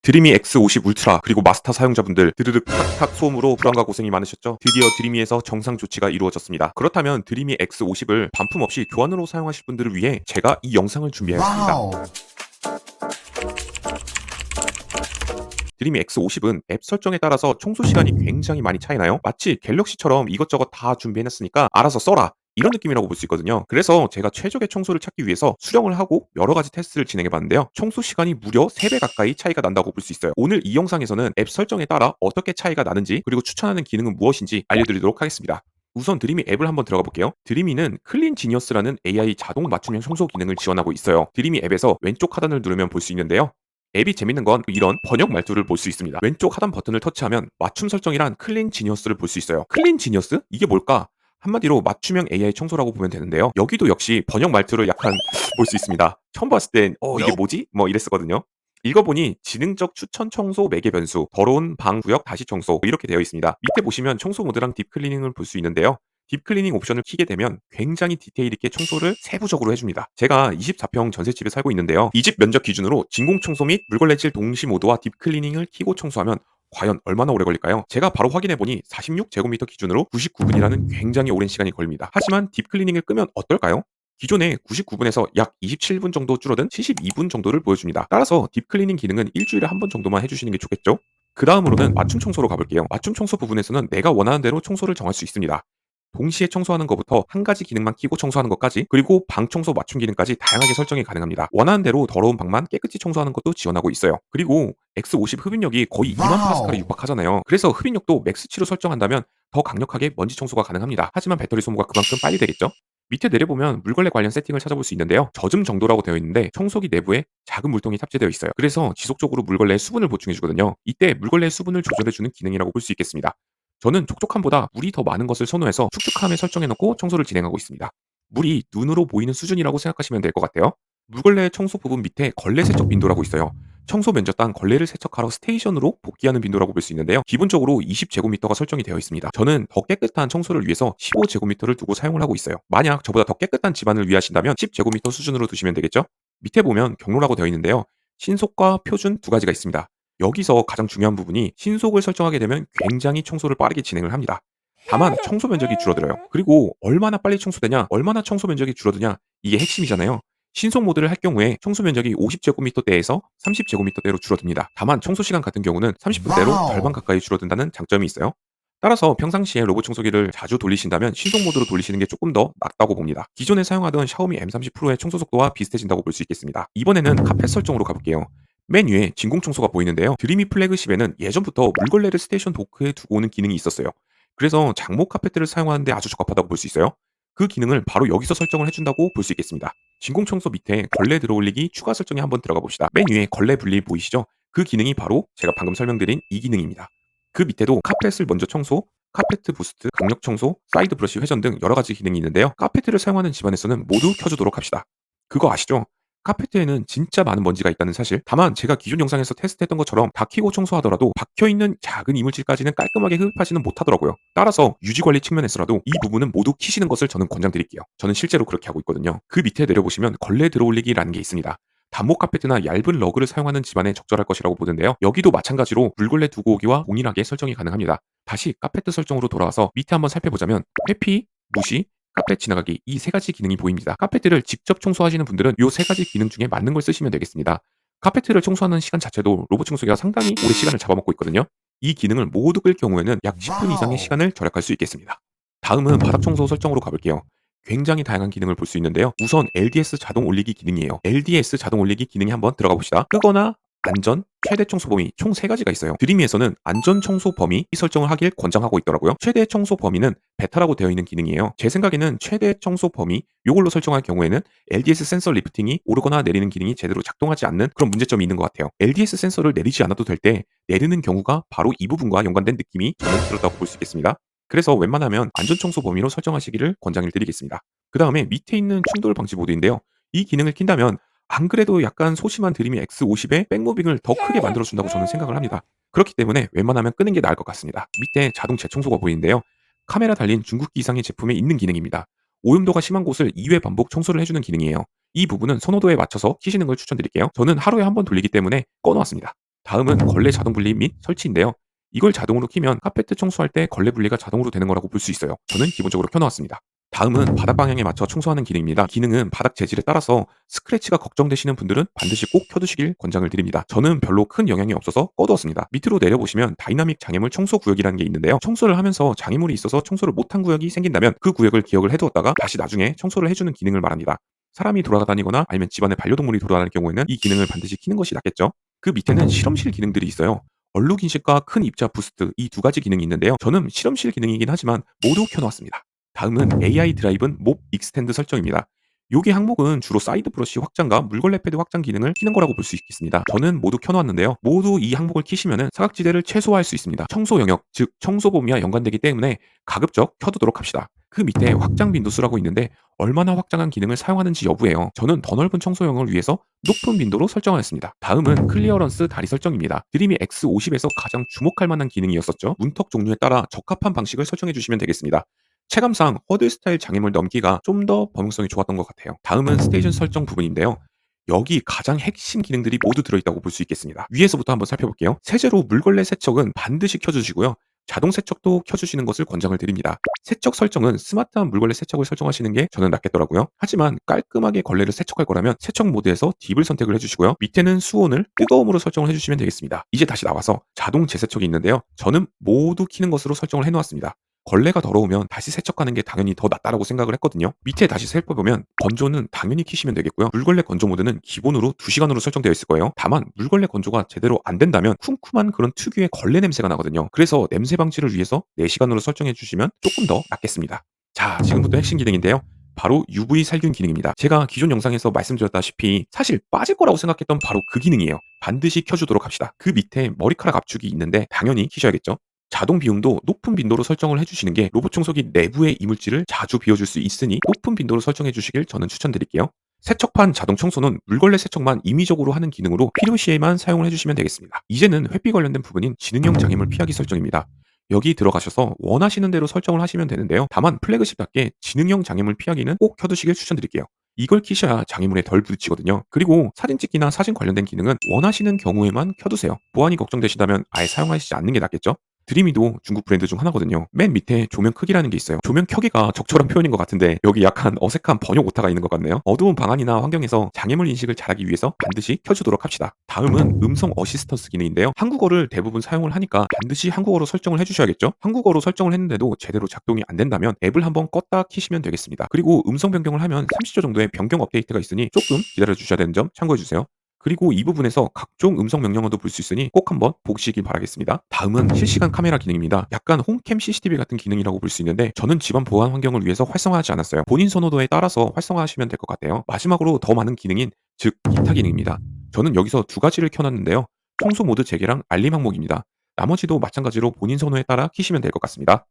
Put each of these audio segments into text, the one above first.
드리미 X50 울트라 그리고 마스터 사용자분들 드르륵 탁탁 소음으로 불안과 고생이 많으셨죠? 드디어 드리미에서 정상 조치가 이루어졌습니다. 그렇다면 드리미 X50을 반품 없이 교환으로 사용하실 분들을 위해 제가 이 영상을 준비하였습니다. 와우. 드리미 X50은 앱 설정에 따라서 청소 시간이 굉장히 많이 차이나요? 마치 갤럭시처럼 이것저것 다 준비해놨으니까 알아서 써라, 이런 느낌이라고 볼 수 있거든요. 그래서 제가 최적의 청소를 찾기 위해서 수령을 하고 여러 가지 테스트를 진행해봤는데요. 청소 시간이 무려 3배 가까이 차이가 난다고 볼 수 있어요. 오늘 이 영상에서는 앱 설정에 따라 어떻게 차이가 나는지, 그리고 추천하는 기능은 무엇인지 알려드리도록 하겠습니다. 우선 드리미 앱을 한번 들어가 볼게요. 드리미는 클린 지니어스라는 AI 자동 맞춤형 청소 기능을 지원하고 있어요. 드리미 앱에서 왼쪽 하단을 누르면 볼 수 있는데요. 앱이 재밌는 건 이런 번역 말투를 볼 수 있습니다. 왼쪽 하단 버튼을 터치하면 맞춤 설정이란 클린 지니어스를 볼 수 있어요. 클린 지니어스? 이게 뭘까? 한마디로 맞춤형 AI 청소라고 보면 되는데요. 여기도 역시 번역 말투를 약간 볼 수 있습니다. 처음 봤을 땐 이게 뭐지? 뭐 이랬었거든요. 읽어보니 지능적 추천 청소 매개 변수, 더러운 방 구역 다시 청소 이렇게 되어 있습니다. 밑에 보시면 청소 모드랑 딥클리닝을 볼 수 있는데요. 딥클리닝 옵션을 키게 되면 굉장히 디테일 있게 청소를 세부적으로 해줍니다. 제가 24평 전셋집에 살고 있는데요. 이 집 면적 기준으로 진공 청소 및 물걸레질 동시 모드와 딥클리닝을 키고 청소하면 과연 얼마나 오래 걸릴까요? 제가 바로 확인해보니 46제곱미터 기준으로 99분이라는 굉장히 오랜 시간이 걸립니다. 하지만 딥클리닝을 끄면 어떨까요? 기존의 99분에서 약 27분 정도 줄어든 72분 정도를 보여줍니다. 따라서 딥클리닝 기능은 일주일에 한 번 정도만 해주시는 게 좋겠죠? 그 다음으로는 맞춤 청소로 가볼게요. 맞춤 청소 부분에서는 내가 원하는 대로 청소를 정할 수 있습니다. 동시에 청소하는 것부터 한 가지 기능만 키고 청소하는 것까지, 그리고 방 청소 맞춤 기능까지 다양하게 설정이 가능합니다. 원하는 대로 더러운 방만 깨끗이 청소하는 것도 지원하고 있어요. 그리고 X50 흡입력이 거의 2만 파스칼에 와우. 육박하잖아요. 그래서 흡입력도 맥스치로 설정한다면 더 강력하게 먼지 청소가 가능합니다. 하지만 배터리 소모가 그만큼 빨리 되겠죠? 밑에 내려보면 물걸레 관련 세팅을 찾아볼 수 있는데요. 젖음 정도라고 되어 있는데 청소기 내부에 작은 물통이 탑재되어 있어요. 그래서 지속적으로 물걸레의 수분을 보충해주거든요. 이때 물걸레의 수분을 조절해주는 기능이라고 볼 수 있겠습니다. 저는 촉촉함보다 물이 더 많은 것을 선호해서 축축함에 설정해놓고 청소를 진행하고 있습니다. 물이 눈으로 보이는 수준이라고 생각하시면 될 것 같아요. 물걸레 청소 부분 밑에 걸레 세척 빈도라고 있어요. 청소 면적당 걸레를 세척하러 스테이션으로 복귀하는 빈도라고 볼 수 있는데요. 기본적으로 20제곱미터가 설정이 되어 있습니다. 저는 더 깨끗한 청소를 위해서 15제곱미터를 두고 사용을 하고 있어요. 만약 저보다 더 깨끗한 집안을 위하신다면 10제곱미터 수준으로 두시면 되겠죠? 밑에 보면 경로라고 되어 있는데요. 신속과 표준 두 가지가 있습니다. 여기서 가장 중요한 부분이 신속을 설정하게 되면 굉장히 청소를 빠르게 진행을 합니다. 다만 청소 면적이 줄어들어요. 그리고 얼마나 빨리 청소되냐, 얼마나 청소 면적이 줄어드냐, 이게 핵심이잖아요. 신속 모드를 할 경우에 청소 면적이 50제곱미터대에서 30제곱미터대로 줄어듭니다. 다만 청소 시간 같은 경우는 30분대로 절반 와우. 가까이 줄어든다는 장점이 있어요. 따라서 평상시에 로봇 청소기를 자주 돌리신다면 신속 모드로 돌리시는 게 조금 더 낫다고 봅니다. 기존에 사용하던 샤오미 M30 프로의 청소 속도와 비슷해진다고 볼 수 있겠습니다. 이번에는 카펫 설정으로 가볼게요. 맨 위에 진공 청소가 보이는데요. 드리미 플래그십에는 예전부터 물걸레를 스테이션 도크에 두고 오는 기능이 있었어요. 그래서 장목 카페트를 사용하는데 아주 적합하다고 볼 수 있어요. 그 기능을 바로 여기서 설정을 해준다고 볼 수 있겠습니다. 진공 청소 밑에 걸레 들어올리기 추가 설정에 한번 들어가 봅시다. 맨 위에 걸레 분리 보이시죠? 그 기능이 바로 제가 방금 설명드린 이 기능입니다. 그 밑에도 카펫을 먼저 청소, 카페트 부스트, 강력 청소, 사이드 브러쉬 회전 등 여러 가지 기능이 있는데요. 카페트를 사용하는 집안에서는 모두 켜주도록 합시다. 그거 아시죠? 카페트에는 진짜 많은 먼지가 있다는 사실. 다만 제가 기존 영상에서 테스트했던 것처럼 다 켜고 청소하더라도 박혀있는 작은 이물질까지는 깔끔하게 흡입하지는 못하더라고요. 따라서 유지관리 측면에서라도 이 부분은 모두 키시는 것을 저는 권장드릴게요. 저는 실제로 그렇게 하고 있거든요. 그 밑에 내려보시면 걸레 들어올리기라는 게 있습니다. 단목 카페트나 얇은 러그를 사용하는 집안에 적절할 것이라고 보는데요. 여기도 마찬가지로 물걸레 두고 오기와 동일하게 설정이 가능합니다. 다시 카페트 설정으로 돌아와서 밑에 한번 살펴보자면 회피, 무시, 카펫 지나가기, 이 세 가지 기능이 보입니다. 카페트를 직접 청소하시는 분들은 이 세 가지 기능 중에 맞는 걸 쓰시면 되겠습니다. 카페트를 청소하는 시간 자체도 로봇 청소기가 상당히 오래 시간을 잡아먹고 있거든요. 이 기능을 모두 끌 경우에는 약 10분 이상의 와우. 시간을 절약할 수 있겠습니다. 다음은 바닥 청소 설정으로 가볼게요. 굉장히 다양한 기능을 볼 수 있는데요. 우선 LDS 자동 올리기 기능이에요. LDS 자동 올리기 기능이 한번 들어가 봅시다. 끄거나 안전, 최대 청소 범위 총 3가지가 있어요. 드리미에서는 안전 청소 범위 설정을 하길 권장하고 있더라고요. 최대 청소 범위는 베타라고 되어 있는 기능이에요. 제 생각에는 최대 청소 범위 요걸로 설정할 경우에는 LDS 센서 리프팅이 오르거나 내리는 기능이 제대로 작동하지 않는 그런 문제점이 있는 것 같아요. LDS 센서를 내리지 않아도 될 때 내리는 경우가 바로 이 부분과 연관된 느낌이 저는 들었다고 볼 수 있겠습니다. 그래서 웬만하면 안전 청소 범위로 설정하시기를 권장을 드리겠습니다. 그 다음에 밑에 있는 충돌 방지 모드인데요. 이 기능을 킨다면 안 그래도 약간 소심한 드림이 X50의 백무빙을 더 크게 만들어준다고 저는 생각을 합니다. 그렇기 때문에 웬만하면 끄는 게 나을 것 같습니다. 밑에 자동 재청소가 보이는데요. 카메라 달린 중국기 이상의 제품에 있는 기능입니다. 오염도가 심한 곳을 2회 반복 청소를 해주는 기능이에요. 이 부분은 선호도에 맞춰서 키시는 걸 추천드릴게요. 저는 하루에 한 번 돌리기 때문에 꺼놓았습니다. 다음은 걸레 자동 분리 및 설치인데요. 이걸 자동으로 키면 카페트 청소할 때 걸레 분리가 자동으로 되는 거라고 볼 수 있어요. 저는 기본적으로 켜놓았습니다. 다음은 바닥 방향에 맞춰 청소하는 기능입니다. 기능은 바닥 재질에 따라서 스크래치가 걱정되시는 분들은 반드시 꼭 켜두시길 권장을 드립니다. 저는 별로 큰 영향이 없어서 꺼두었습니다. 밑으로 내려보시면 다이나믹 장애물 청소 구역이라는 게 있는데요. 청소를 하면서 장애물이 있어서 청소를 못한 구역이 생긴다면 그 구역을 기억을 해두었다가 다시 나중에 청소를 해주는 기능을 말합니다. 사람이 돌아다니거나 아니면 집안에 반려동물이 돌아다닐 경우에는 이 기능을 반드시 키는 것이 낫겠죠. 그 밑에는 실험실 기능들이 있어요. 얼룩 인식과 큰 입자 부스트 이 두 가지 기능이 있는데요. 저는 실험실 기능이긴 하지만 모두 켜놓았습니다. 다음은 AI 드라이븐 몹 익스텐드 설정입니다. 요게 항목은 주로 사이드 브러쉬 확장과 물걸레 패드 확장 기능을 키는 거라고 볼 수 있겠습니다. 저는 모두 켜놓았는데요. 모두 이 항목을 키시면은 사각지대를 최소화할 수 있습니다. 청소 영역, 즉 청소 범위와 연관되기 때문에 가급적 켜두도록 합시다. 그 밑에 확장 빈도수라고 있는데 얼마나 확장한 기능을 사용하는지 여부예요. 저는 더 넓은 청소용을 위해서 높은 빈도로 설정하였습니다. 다음은 클리어런스 다리 설정입니다. 드림이 X50에서 가장 주목할 만한 기능이었었죠. 문턱 종류에 따라 적합한 방식을 설정해 주시면 되겠습니다. 체감상 허드 스타일 장애물 넘기가 좀 더 범용성이 좋았던 것 같아요. 다음은 스테이션 설정 부분인데요. 여기 가장 핵심 기능들이 모두 들어있다고 볼 수 있겠습니다. 위에서부터 한번 살펴볼게요. 세제로 물걸레 세척은 반드시 켜주시고요. 자동 세척도 켜주시는 것을 권장을 드립니다. 세척 설정은 스마트한 물걸레 세척을 설정하시는 게 저는 낫겠더라고요. 하지만 깔끔하게 걸레를 세척할 거라면 세척 모드에서 딥을 선택을 해주시고요. 밑에는 수온을 뜨거움으로 설정을 해주시면 되겠습니다. 이제 다시 나와서 자동 재세척이 있는데요. 저는 모두 키는 것으로 설정을 해놓았습니다. 걸레가 더러우면 다시 세척하는 게 당연히 더 낫다라고 생각을 했거든요. 밑에 다시 살펴보면 건조는 당연히 키시면 되겠고요. 물걸레 건조 모드는 기본으로 2시간으로 설정되어 있을 거예요. 다만 물걸레 건조가 제대로 안 된다면 쿰쿰한 그런 특유의 걸레 냄새가 나거든요. 그래서 냄새 방지를 위해서 4시간으로 설정해 주시면 조금 더 낫겠습니다. 자, 지금부터 핵심 기능인데요. 바로 UV 살균 기능입니다. 제가 기존 영상에서 말씀드렸다시피 사실 빠질 거라고 생각했던 바로 그 기능이에요. 반드시 켜주도록 합시다. 그 밑에 머리카락 압축이 있는데 당연히 키셔야겠죠. 자동 비움도 높은 빈도로 설정을 해주시는 게 로봇 청소기 내부의 이물질을 자주 비워줄 수 있으니 높은 빈도로 설정해 주시길 저는 추천드릴게요. 세척판 자동 청소는 물걸레 세척만 임의적으로 하는 기능으로 필요 시에만 사용을 해주시면 되겠습니다. 이제는 회피 관련된 부분인 지능형 장애물 피하기 설정입니다. 여기 들어가셔서 원하시는 대로 설정을 하시면 되는데요. 다만 플래그십답게 지능형 장애물 피하기는 꼭 켜두시길 추천드릴게요. 이걸 키셔야 장애물에 덜 부딪히거든요. 그리고 사진 찍기나 사진 관련된 기능은 원하시는 경우에만 켜두세요. 보안이 걱정되시다면 아예 사용하시지 않는 게 낫겠죠? 드림이도 중국 브랜드 중 하나거든요. 맨 밑에 조명 크기라는 게 있어요. 조명 켜기가 적절한 표현인 것 같은데 여기 약간 어색한 번역 오타가 있는 것 같네요. 어두운 방 안이나 환경에서 장애물 인식을 잘하기 위해서 반드시 켜주도록 합시다. 다음은 음성 어시스턴스 기능인데요. 한국어를 대부분 사용을 하니까 반드시 한국어로 설정을 해주셔야겠죠? 한국어로 설정을 했는데도 제대로 작동이 안 된다면 앱을 한번 껐다 키시면 되겠습니다. 그리고 음성 변경을 하면 30초 정도의 변경 업데이트가 있으니 조금 기다려 주셔야 되는 점 참고해 주세요. 그리고 이 부분에서 각종 음성 명령어도 볼 수 있으니 꼭 한번 보시길 바라겠습니다. 다음은 실시간 카메라 기능입니다. 약간 홈캠 CCTV 같은 기능이라고 볼 수 있는데 저는 집안 보안 환경을 위해서 활성화하지 않았어요. 본인 선호도에 따라서 활성화하시면 될 것 같아요. 마지막으로 더 많은 기능인 즉 기타 기능입니다. 저는 여기서 두 가지를 켜놨는데요. 청소 모드 재개랑 알림 항목입니다. 나머지도 마찬가지로 본인 선호에 따라 키시면 될 것 같습니다.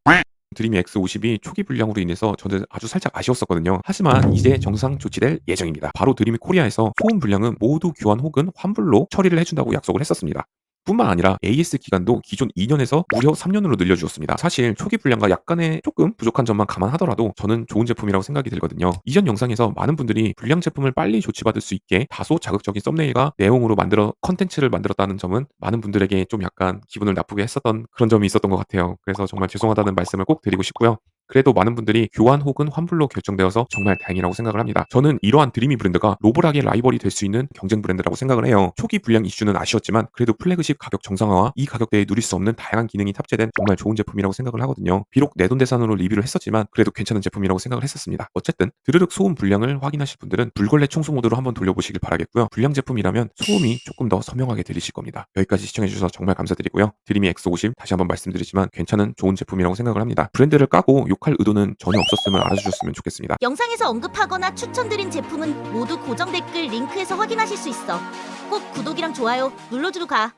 드림이 X50이 초기 불량으로 인해서 저는 아주 살짝 아쉬웠었거든요. 하지만 이제 정상 조치될 예정입니다. 바로 드림이 코리아에서 소음 불량은 모두 교환 혹은 환불로 처리를 해준다고 약속을 했었습니다. 뿐만 아니라 AS 기간도 기존 2년에서 무려 3년으로 늘려주었습니다. 사실 초기 불량과 약간의 조금 부족한 점만 감안하더라도 저는 좋은 제품이라고 생각이 들거든요. 이전 영상에서 많은 분들이 불량 제품을 빨리 조치받을 수 있게 다소 자극적인 썸네일과 내용으로 컨텐츠를 만들었다는 점은 많은 분들에게 좀 약간 기분을 나쁘게 했었던 그런 점이 있었던 것 같아요. 그래서 정말 죄송하다는 말씀을 꼭 드리고 싶고요. 그래도 많은 분들이 교환 혹은 환불로 결정되어서 정말 다행이라고 생각을 합니다. 저는 이러한 드림이 브랜드가 로봇하게 라이벌이 될 수 있는 경쟁 브랜드라고 생각을 해요. 초기 불량 이슈는 아쉬웠지만 그래도 플래그십 가격 정상화와 이 가격대에 누릴 수 없는 다양한 기능이 탑재된 정말 좋은 제품이라고 생각을 하거든요. 비록 내돈대산으로 리뷰를 했었지만 그래도 괜찮은 제품이라고 생각을 했었습니다. 어쨌든 드르륵 소음 불량을 확인하실 분들은 불걸레 청소 모드로 한번 돌려보시길 바라겠고요. 불량 제품이라면 소음이 조금 더 선명하게 들리실 겁니다. 여기까지 시청해주셔서 정말 감사드리고요. 드림이 X50 다시 한번 말씀드리지만 괜찮은 좋은 제품이라고 생각을 합니다. 브랜드를 까고 욕할 의도는 전혀 없었음을 알아주셨으면 좋겠습니다. 영상에서 언급하거나 추천드린 제품은 모두 고정 댓글 링크에서 확인하실 수 있어. 꼭 구독이랑 좋아요 눌러주러 가.